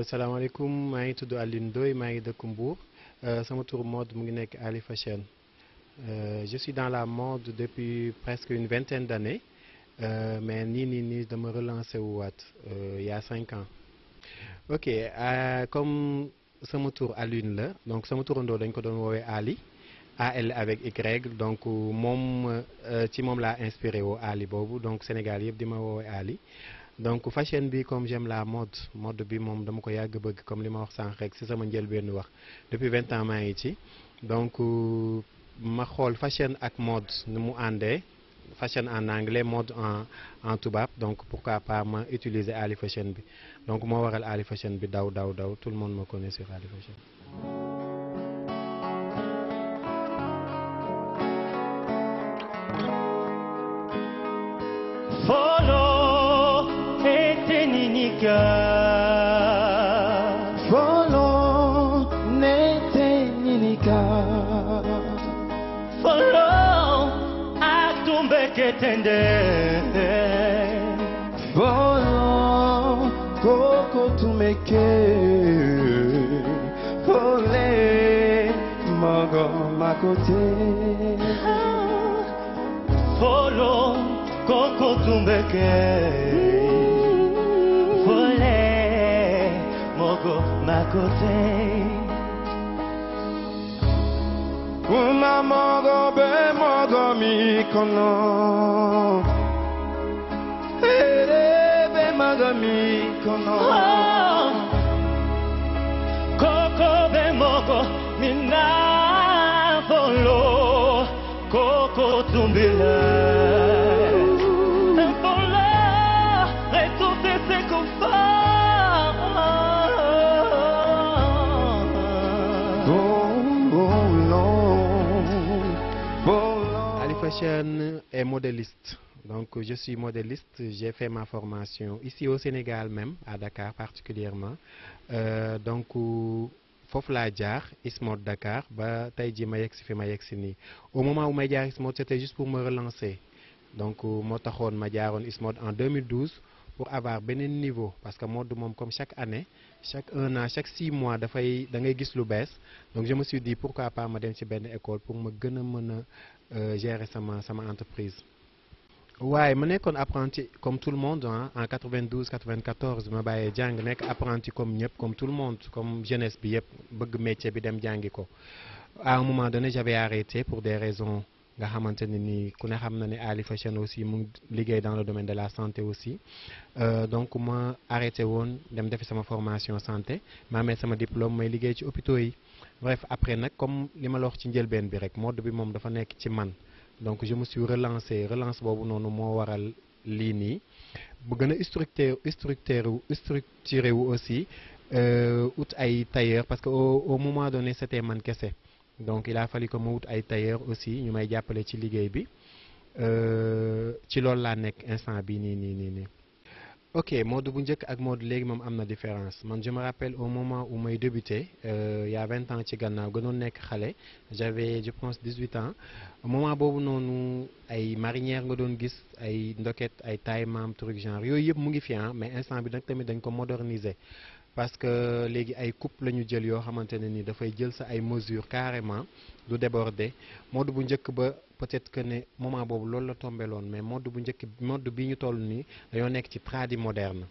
salaamaaleykum maa ngi tudd Alioune Ndoye maa ngi dëkk Mbour sama tur mode mu ngi nekk Ali Fashion. Je suis dans la mode depuis presque une vingtaine d'années mais nii dama relancé wu waat il y a 5 ans. Ok comme sama tur Alioune la donc sama turandoo dañ ko doon woowee Ali AL avec Y donc moom ci moom laa inspiré woo Ali boobu donc Sénégal yëpp di ma woowee Ali. donc fashion bi comme j'aime la mode bi moom dama ko yàgg bëgg comme li ma wax sànq rek ci sama njëlbéenu wax depuis 20 ans maa ngi ci donc ma xool fashion ak mode nu mu àndee fashion en anglais mode en tubaab donc pourquoi pas ma utiliser Ali Fashion bi donc moo waral Ali Fashion bi daw tout le monde me connaît sur Ali Fashion. Follow Netenika. Follow Atumbeketende. Follow Koko Tumeke. Follow Mogo Makote. Follow Koko Tumbeke. Makote Una mogo be mogo mi kono Ere be mogo mi kono Koko be mogo mina volo Koko tumbila Fashion est modéliste, donc je suis modéliste, j'ai fait ma formation ici au Sénégal même, à Dakar particulièrement, donc foofu laa jaar ISMOD Dakar ba tey jii ma yegsi fi ma yegsi nii au moment où may jaar ISMOD c'était juste pour me relancer donc moo taxoon ma jaaroon ISMOD en 2012 pour avoir beneen niveau parce que mode moom comme chaque année chaque 1 an chaque 6 mois da ngay gis lu bees donc je me suis dit pourquoi pas ma dem ci benn école pour ma gën a mën a gérer sama entreprise. waaye ma nekkoon apprenti comme tout le monde en 92 94 ma bàyyee jàng nekk apprenti comme ñëpp comme tout le monde comme jeunesse bi yëpp bëgg métier bi dem jàngi ko à un moment donné j'avais arrêté pour des raisons nga xamante ne ni ku ne xam na ne Ali Fashion aussi mu ngi liggéey dans le domaine de la santé aussi donc ma arrêté woon dem defi sama formation santé ma amee sama diplôme may liggéey ci hôpitaux yi bref après nag comme li ma la wax ci njëlbeen bi rek mode bi moom dafa nekk ci man donc je me suis relance boobu noonu moo waral lii nii bu gën a structuré wu aussi ut ay tailleur parce que au moment donné c'était man kese donc il a fallu que ma wut ay tailleur aussi ñu may jàppale ci liggéey bi ci loolu laa nekk instant bi nii ok mode bu njëkk ak mode léegi moom am na différence man je me rappelle au moment où may débuté il y a 20 ans ci gannaaw gënoon nekk xale j'avais je pense 18 ans moment boobu noonu ay marinière nga doon gis ay ndoket ay taille maam truc genre yooyu yëpp mu ngi fi mais instant bi nag tamit dañ ko moderniser parce que léegi ay coupe la ñu jël yoo xamante ne ni dafay jël sa ay mesures carrément du déborder mode bu njëkk ba peut-être que ne moment boobu loolu la tombeloon mais mode bi ñu toll nii dañoo nekk ci tradi moderne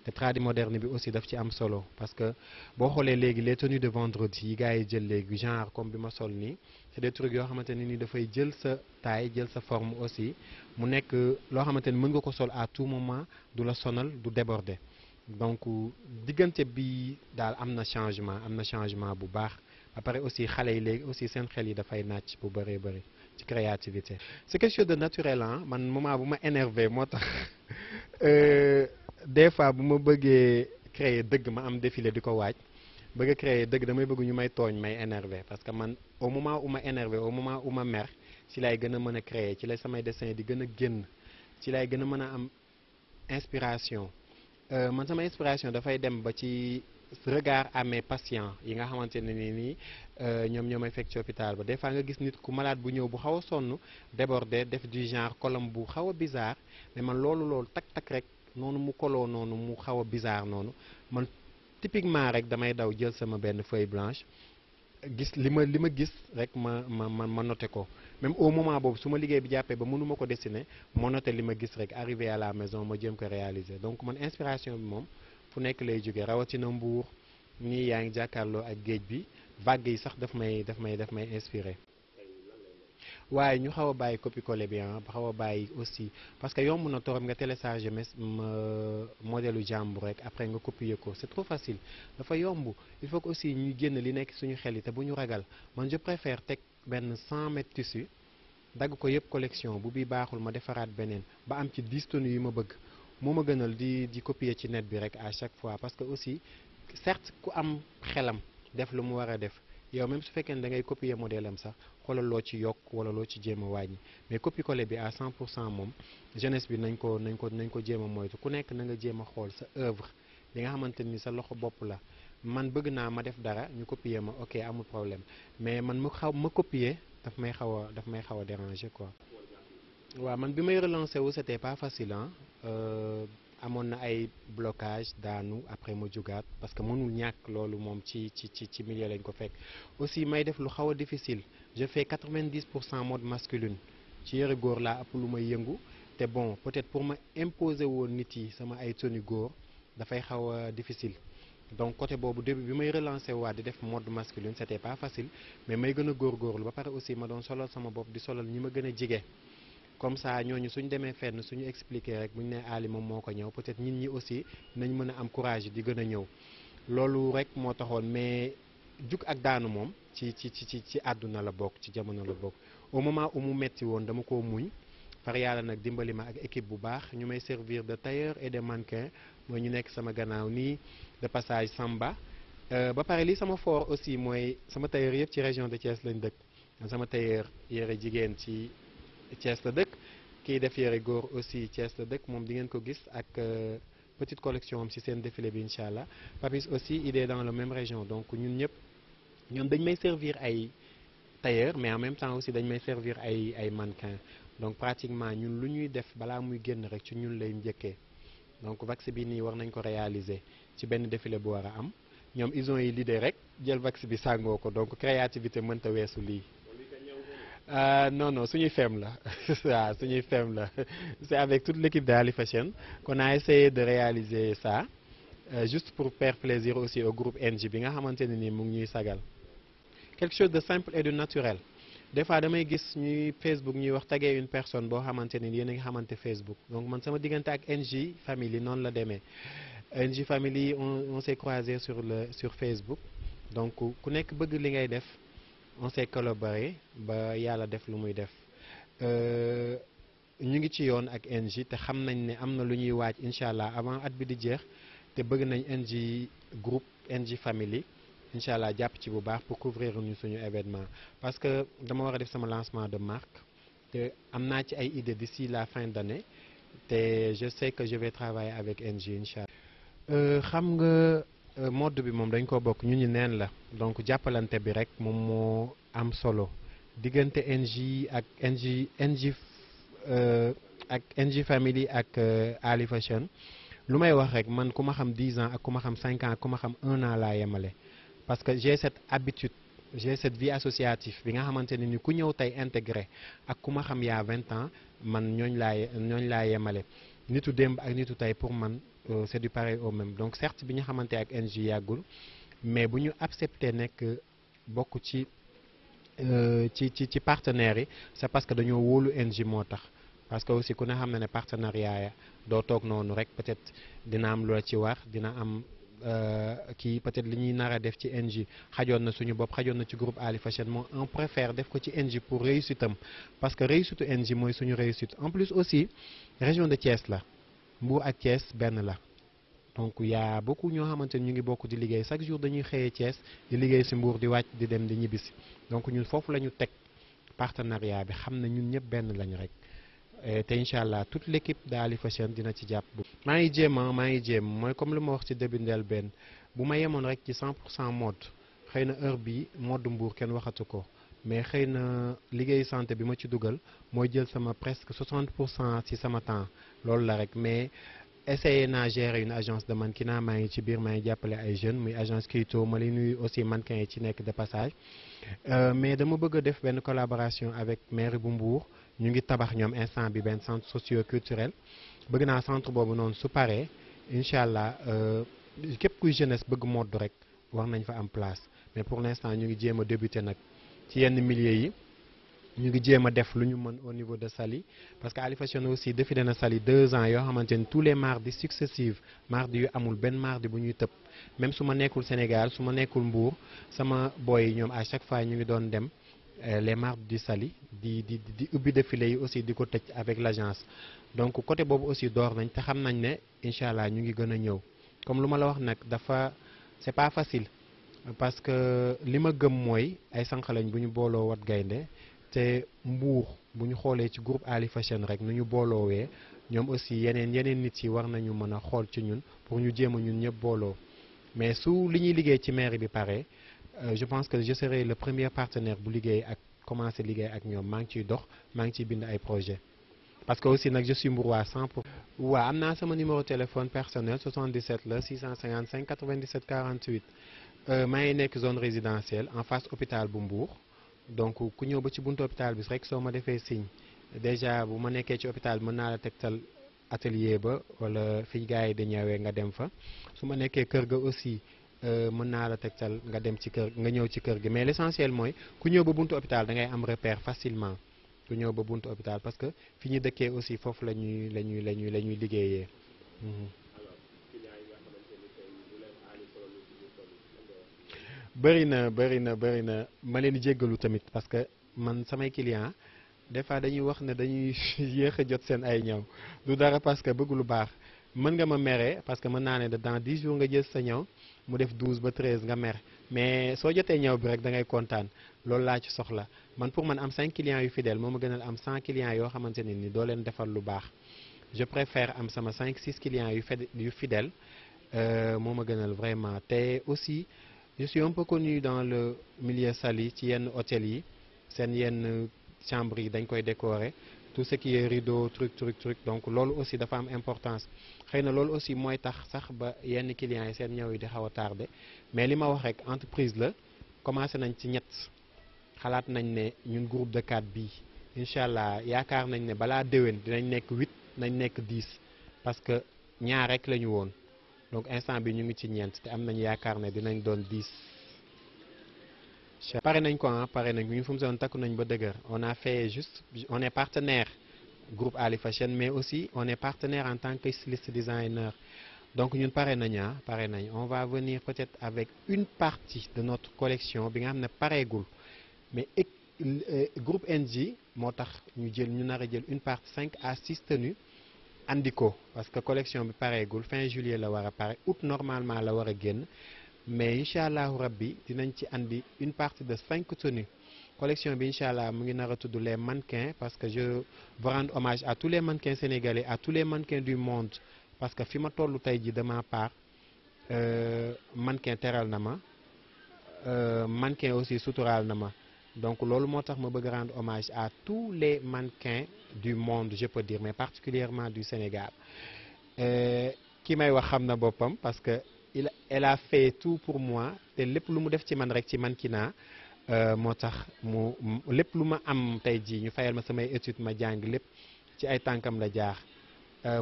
te tradi moderne bi aussi daf ci am solo parce que boo xoolee léegi les tenues de vendredi yi gars yi jël léegi genre comme bi ma sol nii c'est des trucs yoo xamante ne ni dafay jël sa taille jël sa forme aussi mu nekk loo xamante ni mën nga ko sol à tout moment du la sonal du déborder donc diggante bi daal am na changement bu baax ba pare aussi xale yi léegi aussi seen xel yi dafay nàcc bu bëree bëri ci créativité c'est quelque chose de naturel man moment bu ma énervé moo tax des fois bu ma bëggee créer dëgg ma am défilé di ko waaj bëgg a créer dëgg damay bëgg ñu may tooñ may énervé parce que man au moment où ma énervé au moment où ma mer ci lay gën a mën a créer ci lay samay dessin di gën a génn ci lay gën a mën a am inspiration man sama inspiration dafay dem ba ci regard à mes patients yi nga xamante ne nii ñoom ñoo may fekk ci hôpital ba des fois nga gis nit ku malade bu ñëw bu xaw a sonn débordé def du genre colom bu xaw a bizarre mais man loolu tak rek noonu mu koloo noonu mu xaw a bizarre noonu man typiquement rek damay daw jël sama benn feuille blanche gis li ma gis rek ma noté ko même au moment boobu su ma liggéey bi jàppee ba mënuma ko dessiner ma noté li ma gis rek arrivé à la maison ma jëm ko réaliser donc man inspiration bi moom fu nekk lay jógee rawatina Mbuur nii yaa ngi jàkkaarloo ak géej bi vague yi sax daf may inspiré waaye ñu xaw a bàyyi copier-coller bi ba xaw a bàyyi aussi parce que yomb na torop nga télécharger modèle u jàmbur rek après nga copier ko c'est trop facile dafa yomb il faut que aussi ñuy génn li nekk suñu xel yi te bu ñu ragal man je préfère teg benn 100 mètres tissu dagg ko yëpp collection bu bii baaxul ma defaraat beneen ba am ci 10 tonnes yu ma bëgg moo ma gënal di copier ci net bi rek à chaque fois parce que aussi certes ku am xelam def lu mu war a def yow même su fekkee ne da ngay copier modèle am sax xoolal loo ci yokk wala loo ci jéem a wàññi mais copier-coller bi à 100% moom jeunesse bi nañ ko jéem a moytu ku nekk na nga jéem a xool sa œuvre li nga xamante ni sa loxo bopp la man bëgg naa ma def dara ñu copier ma ok amul problème mais man ma copier daf may xaw a déranger quoi. waaw man bi may relancer wu c'était pas facile amoon na ay blocage daanu après ma jugaat parce que mënul ñàkk loolu moom ci milieu lañ ko fekk aussi may def lu xaw a difficile je fais 90% mode masculine ci yëre góor laa ëpp lu may yëngu te bon peut-être pour ma imposer woon nit yi sama ay tenue góor dafay xaw a difficile donc côté boobu début bi may relancer waat di def mode masculine c'était pas facile mais may gën a góorgóorlu ba pare aussi ma doon solal sama bopp di solal ñi ma gën a jige comme ça ñooñu suñ demee fenn suñu expliquer rek bu ñu nee Ali moom moo ko ñëw peut-être nit ñi aussi nañ mën a am courage di gën a ñëw loolu rek moo taxoon mais jug ak daanu moom ci àdduna la bokk ci jamono la bokk au moment où mu metti woon dama ko muñ par yàlla nag dimbali ma ak équipe bu baax ñu may servir de tailleur et de mannequin mooy ñu nekk sama gannaaw nii de passage Samba ba pare li sama fort aussi mooy sama tailleur yëpp ci région de Thiès lañ dëkk sama tailleur yére jigéen ci Thiès la dëkk kii def yére góor aussi Thiès la dëkk moom di ngeen ko gis ak petite collection am ci seen défilé bi incha allah Papis aussi il est dans la même région donc ñun ñëpp ñoom dañ may servir ay tailleur mais en même temps aussi dañ may servir ay mannequin donc pratiquement ñun lu ñuy def balaa muy génn rek ci ñun lay njëkkee donc vax bi nii war nañ ko réaliser ci benn défilé bu war a am ñoom ils ont eu l'idée rek jël vax bi sàngoo ko donc créativité mënta weesu lii. Non, suñuy femme la waaw suñuy femme la c'est avec toute l'équipe de Ali Fashion qu'on a essayé de réaliser ça juste pour faire plaisir aussi au groupe NJ bi nga xamante ne ni mu ngi ñuy sagal quelque chose de simple et de naturel des fois damay gis ñuy Facebook ñuy wax taguer une personne boo xamante ne ni yéen a ngi xamante Facebook donc man sama diggante ak NJ Family noonu la demee NJ Family on s'est croisé sur Facebook donc ku nekk bëgg li ngay def on s'est collaboré ba yàlla def lu muy def ñu ngi ci yoon ak NJ te xam nañ ne am na lu ñuy waaj incha allah avant at bi di jeex te bëgg nañ NJ groupe NJ Family incha allah jàpp ci bu baax pour couvrir ñu suñu événement parce que dama war a def sama lancement de marque te am naa ci ay idées d'ici la fin d'année te je sais que je vais travailler avec NJ incha allah xam nga mode bi moom dañ ko bokk ñu neen la donc jàppalante bi rek moom moo am solo diggante NJ ak NJ Family ak Ali Fashion lu may wax rek man ku ma xam 10 ans ak ku ma xam 5 ans ak ku ma xam 1 an laa yemale parce que j'ai cette habitude j'ai cette vie associative bi nga xamante ne ni ku ñëw tey intégré ak ku ma xam yaa 20 ans man ñooñ laa yemale nitu démb ak nitu tey pour man c'est du pareil au même donc certes bi ñu xamante ak NJ yàggul mais bu ñu accepté nekk bokk ci partenaires yi c'est parce que dañoo wóolu NJ moo tax parce que aussi ku ne xam na ne partenariat ya doo toog noonu rek peut-être dina am loo ci war dina am kii peut-être li ñuy nar a def ci NJ xajoon na suñu bopp xajoon na ci groupe Ali Fashion moo on préfère def ko ci NJ pour réussite am parce que réussite NJ mooy suñu réussite en plus aussi région de Thiès la Mbour ak Thiès benn la donc y a beaucoup ñoo xamante ni ñu ngi bokk di liggéey chaque jour dañuy xëyee Thiès di liggéey ci Mbour di wàcc di dem di ñibbisi donc ñun foofu la ñu teg partenariat bi xam na ñun ñëpp benn lañu rek te incha allah toute l'équipe de Ali Fashion dina ci jàpp. maa ngi jéem mooy comme lu ma wax ci début njëlbéen bu ma yemoon rek ci 100% mode xëy na heure bi mode Mbour kenn waxatu ko mais xëy na liggéeyu santé bi ma ci dugal mooy jël sama presque 60% ci sama temps loolu la rek mais essayé naa gérer une agence de mannequinat maa ngi ci biir maa ngi jàppale ay jeunes muy agence Kito ma lay nuyu aussi mannequin yi ci nekk de passage mais dama bëgg a def benn collaboration avec mairie bu Mbour ñu ngi tabax ñoom instant bi benn centre socio-culturel bëgg naa centre boobu noonu su paree incha allah képp kuy jeunesse bëgg mode rek war nañ fa am place mais pour l'instant ñu ngi jéem a débuter nag ci yenn milieux yi ñu ngi jéem a def lu ñu mën au niveau de Saly parce que Ali Fashion aussi défilé na Saly 2 ans yoo xamante ni tous les mardis successifs mardi yu amul benn mardi bu ñuy tëb même su ma nekkul Sénégal su ma nekkul Mbour sama boy yi ñoom à chaque fois ñu ngi doon dem les mardis du Saly di ubbi défilé yi aussi di ko tëj avec l'agence donc côté boobu aussi door nañ te xam nañ ne incha allah ñu ngi gën a ñëw comme lu ma la wax nag dafa c'est pas facile parce que li ma gëm mooy ay sànq lañ bu ñu booloo wat gaynde te Mbour bu ñu xoolee ci groupe Ali Fashion rek nu ñu booloowee ñoom aussi yeneen nit yi war nañu mën a xool ci ñun pour ñu jéem a ñun ñëpp booloo mais su li ñuy liggéey ci mairie bi pare je pense que je serai le premier partenaire bu liggéey ak commencer liggéey ak ñoom maa ngi ciy dox maa ngi ciy bind ay projet parce que aussi nag je suis Mbourois 100%. waaw am naa sama numéro téléphone personnel 77 la 655 97 48 maa ngi nekk zone résidentielle en face hôpital bu Mbour. donc ku ñëw ba ci buntu hôpital bi rek soo ma defee signe déjà bu ma nekkee ci hôpital mën naa la tegtal atelier ba wala fi gars yi di ñëwee nga dem fa su ma nekkee kër ga aussi mën naa la tegtal nga dem ci kër nga ñëw ci kër gi mais l'essentiel mooy ku ñëw ba buntu hôpital da ngay am repère facilement ku ñëw ba buntu hôpital parce que fi ñu dëkkee aussi foofu la ñuy liggéeyee. bëri na ma leen di jéggalu tamit parce que man samay client des fois dañuy wax ne dañuy yéex a jot seen ay ñaw du dara parce que bëgg lu baax mën nga ma mere parce que mën naa ne dans 10 jours nga jël sa ñaw mu def 12 ba 13 nga mer mais soo jotee ñaw bi rek da ngay kontaan loolu laa ci soxla man pour man am 5 clients yu fidèles moo ma gënal am 100 clients yoo xamante ne ni doo leen defal lu baax je préfère am sama 5-6 clients yu fidèles moo ma gënal vraiment te aussi. Je suis un peu connu dans le milieu Saly ci yenn hôtel yi seen yenn chambre yi dañ koy décorer tout ce qui est rideau truc donc loolu aussi dafa am importance xëy na loolu aussi mooy tax sax ba yenn clients yi seen ñëw yi di xaw a tardé mais li ma wax rek entreprise la commencé nañ ci ñett xalaat nañ ne ñun groupe de 4 bii incha allah yaakaar nañ ne balaa déwén dinañ nekk 8 nañ nekk 10 parce que ñaar rek la ñu woon. donc instant bi ñu ngi ci ñeent te am nañu yaakaar ne dinañ doon 10. pare nañ ko pare nañ ñu fu mu soon takku nañ ba dëgër on est partenaire groupe Ali Fashion mais aussi on est partenaire en tant que styliste designer donc ñun pare nañ on va venir peut-être avec une partie de notre collection bi nga xam ne pareegul mais groupe NG moo tax ñu nar a jël une partie 5 à 6 tenues andi ko parce que collection bi pareegul fin juillet la war a pare août normalement la war a génn mais incha allahu rabbi dinañ ci andi une partie de 5 tenues collection bi incha allah mu ngi nar a tudd les mannequins parce que je veux rendre hommage à tous les mannequins sénégalais à tous les mannequins du monde parce que fi ma tollu tey ji de ma part mannequin teral na ma mannequin aussi suturaal na ma donc loolu moo tax ma bëgg rendre hommage à tous les mannequins du monde je peux dire mais particulièrement du Sénégal ki may wax xam na boppam parce que elle a fait tout pour moi te lépp lu mu def ci man rek ci mannequinat moo tax mu lépp lu ma am tey jii ñu fayal ma samay études ma jàng lépp ci ay tànkam la jaar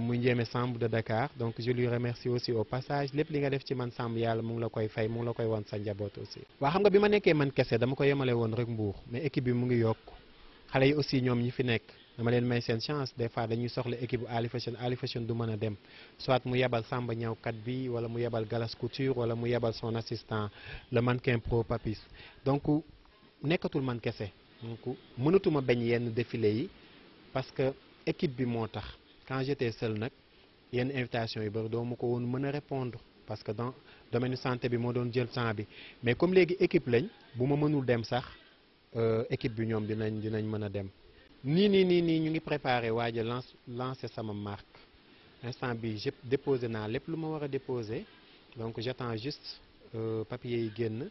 muy Ndiémé Samb de Dakar donc je lui remercie aussi au passage lépp li nga def ci man Samb yàlla mu ngi la koy fay mu ngi la koy won sa njaboot aussi. waa xam nga bi ma nekkee man kese dama ko yemale woon rek Mbour mais équipe bi mu ngi yokk xale yi aussi ñoom ñi fi nekk dama leen may seen chance des fois dañuy soxla équipe bu Ali Fashion du mën a dem soit mu yebal Samba ñawkat bi wala mu yebal Galas Couture wala mu yebal son assistant le mannequin pro Papis donc nekkatul man kese donc mënatuma bañ yenn défilé yi parce que équipe bi moo tax. Quand j'étais seul nag yenn invitation yi bari doo ma ko woon mën a répondre parce que dans domaine santé bi moo doon jël temps bi mais comme léegi équipe lañ bu ma mënul dem sax équipe bi ñoom dinañ mën a dem. nii ñu ngi préparé waaj a lancer sama marque instant bi déposé naa lépp lu ma war a déposé donc j'attends juste papier yi génn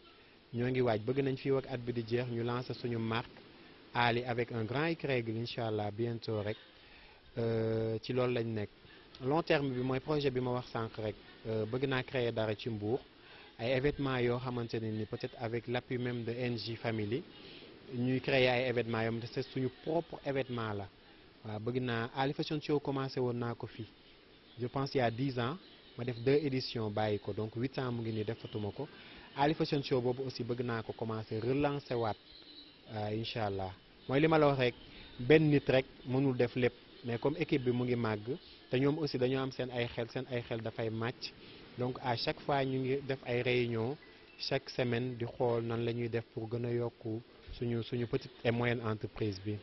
ñoo ngi waaj bëgg nañ fii ak at bi di jeex ñu lancer suñu marque Ali avec un grand Y incha allah bientôt rek ci loolu lañ nekk. long terme bi mooy projet bi ma wax sànq rek bëgg naa créer dara ci Mbour ay événements yoo xamante ne ni peut-être avec l'appui même de NJ Family ñuy créer ay événements yoo xam ne suñu propre événement la waaw bëgg naa Ali Fashion Show commencé woon naa ko fii je pense il y a 10 ans ma def 2 éditions bàyyi ko donc 8 ans mu ngi nii defatuma ko Ali Fashion Show boobu aussi bëgg naa ko commencé relancer waat incha allah mooy li ma la wax rek benn nit rek mënul def lépp mais comme équipe bi mu ngi màgg te ñoom aussi dañoo am seen ay xel dafay màcc donc à chaque fois ñu ngi def ay réunion chaque semaine di xool nan la ñuy def pour gën a yokku suñu petite et moyenne entreprise bi.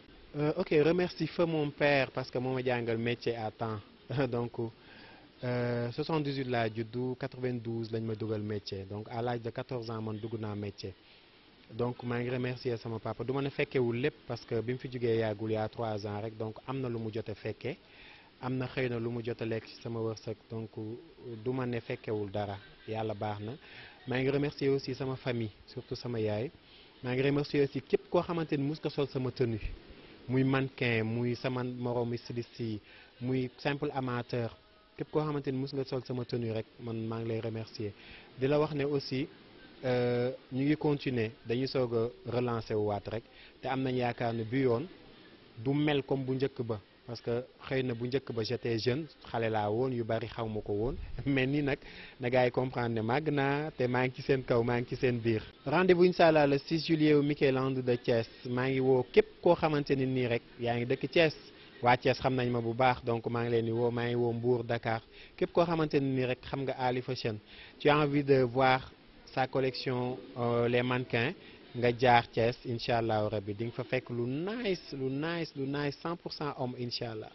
Ok, remercie feu mon père parce que moo ma jàngal métier à temps donc 78 laa juddu 92 lañ ma dugal métier donc à l'âge de 14 ans man dugg naa métier donc maa ngi remercier sama papa du ma ne fekkewul lépp parce que bi mu fi jógee yàggul yaa 3 ans rek donc am na lu mu jot a fekkee am na xëy na lu mu jot a lekk ci sama wërsëg donc du ma ne fekkewul dara yàlla baax na. maa ngi remercier aussi sama famille surtout sama yaay maa ngi remercier aussi képp koo xamante ni mus nga sol sama tenue muy mannequin muy sama moroom styliste yi muy simple amateur képp koo xamante ni mus nga sol sama tenue rek man maa ngi lay remercier di la wax ne aussi ñu ngi continuer dañuy soog a relancer wu waat rek te am nañ yaakaar ne bi yoon du mel comme bu njëkk ba parce que xëy na bu njëkk ba j'étais jeune xale laa woon yu bari xaw ma ko woon mais nii nag na gars yi comprendre ne màgg naa te maa ngi ci seen kaw maa ngi ci seen biir. rendez-vous incha allah le 6 juillet au Micheland de Thiès maa ngi woo képp koo xamante ni nii rek yaa ngi dëkk Thiès waa Thiès xam nañ ma bu baax donc maa ngi leen di woo maa ngi woo Mbour Dakar képp koo xamante ni nii rek xam nga Ali Fashion tu as envie de voir sa collection les mannequins nga jaar Thiès incha allah rabbi di nga fa fekk lu nice 100% homme incha allah.